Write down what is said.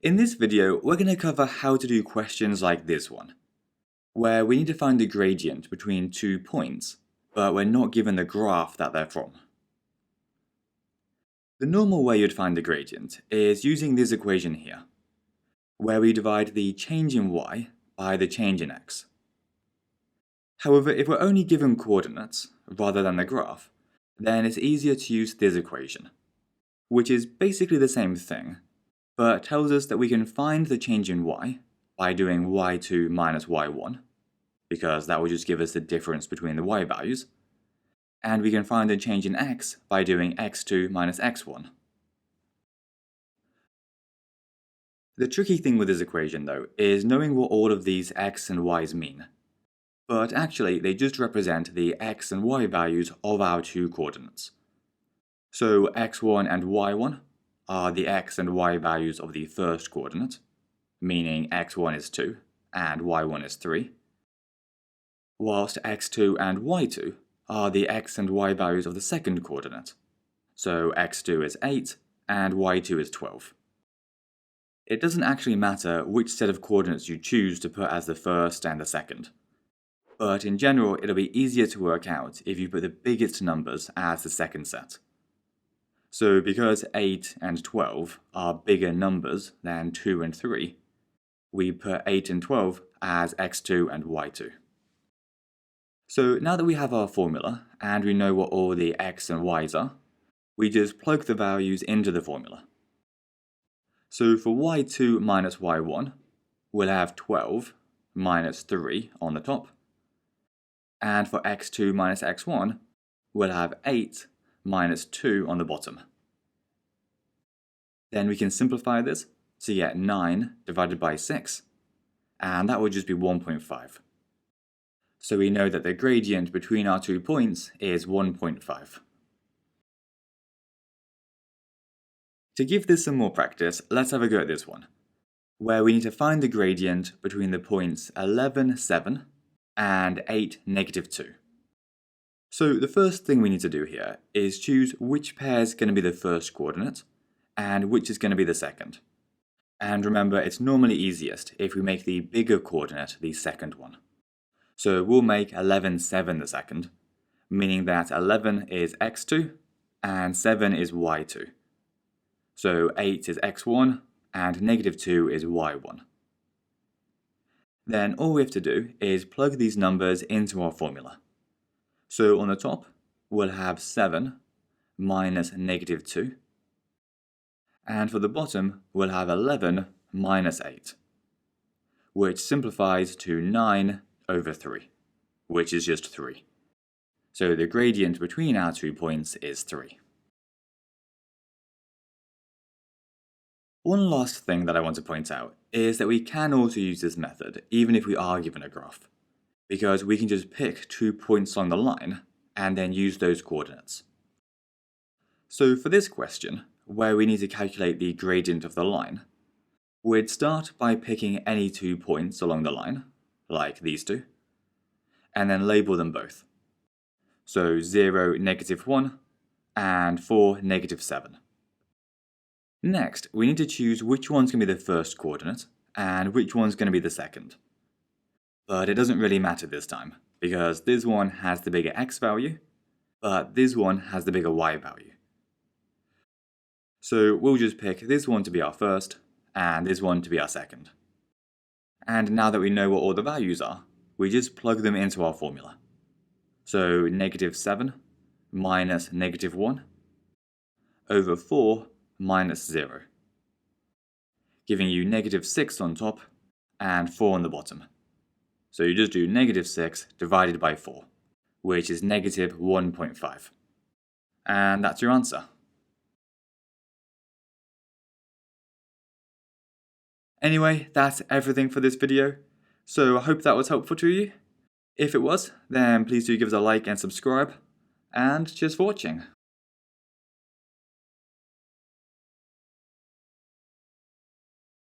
In this video, we're going to cover how to do questions like this one, where we need to find the gradient between 2 points, but we're not given the graph that they're from. The normal way you'd find the gradient is using this equation here, where we divide the change in y by the change in x. However, if we're only given coordinates rather than the graph, then it's easier to use this equation, which is basically the same thing, but tells us that we can find the change in y by doing y2 minus y1, because that will just give us the difference between the y values, and we can find the change in x by doing x2 minus x1. The tricky thing with this equation, though, is knowing what all of these x and y's mean. But actually, they just represent the x and y values of our two coordinates. So x1 and y1 are the x and y values of the first coordinate, meaning x1 is 2 and y1 is 3, whilst x2 and y2 are the x and y values of the second coordinate, so x2 is 8 and y2 is 12. It doesn't actually matter which set of coordinates you choose to put as the first and the second, but in general it'll be easier to work out if you put the biggest numbers as the second set. So because 8 and 12 are bigger numbers than 2 and 3, we put 8 and 12 as x2 and y2. So now that we have our formula and we know what all the x and y's are, we just plug the values into the formula. So for y2 minus y1, we'll have 12 minus 3 on the top, and for x2 minus x1, we'll have 8 minus 2 on the bottom. Then we can simplify this to get 9 divided by 6, and that would just be 1.5. So we know that the gradient between our 2 points is 1.5. To give this some more practice, let's have a go at this one, where we need to find the gradient between the points 11, 7 and 8, negative 2. So the first thing we need to do here is choose which pair is going to be the first coordinate and which is going to be the second. And remember, it's normally easiest if we make the bigger coordinate the second one. So we'll make 11, 7 the second, meaning that 11 is x2 and 7 is y2. So 8 is x1 and negative 2 is y1. Then all we have to do is plug these numbers into our formula. So on the top, we'll have 7 minus negative 2. And for the bottom, we'll have 11 minus 8, which simplifies to 9 over 3, which is just 3. So the gradient between our 2 points is 3. One last thing that I want to point out is that we can also use this method even if we are given a graph, because we can just pick 2 points along the line and then use those coordinates. So for this question, where we need to calculate the gradient of the line, we'd start by picking any 2 points along the line, like these two, and then label them both. So 0, negative 1, and 4, negative 7. Next, we need to choose which one's going to be the first coordinate and which one's going to be the second. But it doesn't really matter this time, because this one has the bigger x value, but this one has the bigger y value. So we'll just pick this one to be our first, and this one to be our second. And now that we know what all the values are, we just plug them into our formula. So negative 7 minus negative 1 over 4 minus 0, giving you negative 6 on top and 4 on the bottom. So you just do negative 6 divided by 4, which is negative 1.5. And that's your answer. Anyway, that's everything for this video, so I hope that was helpful to you. If it was, then please do give us a like and subscribe, and cheers for watching.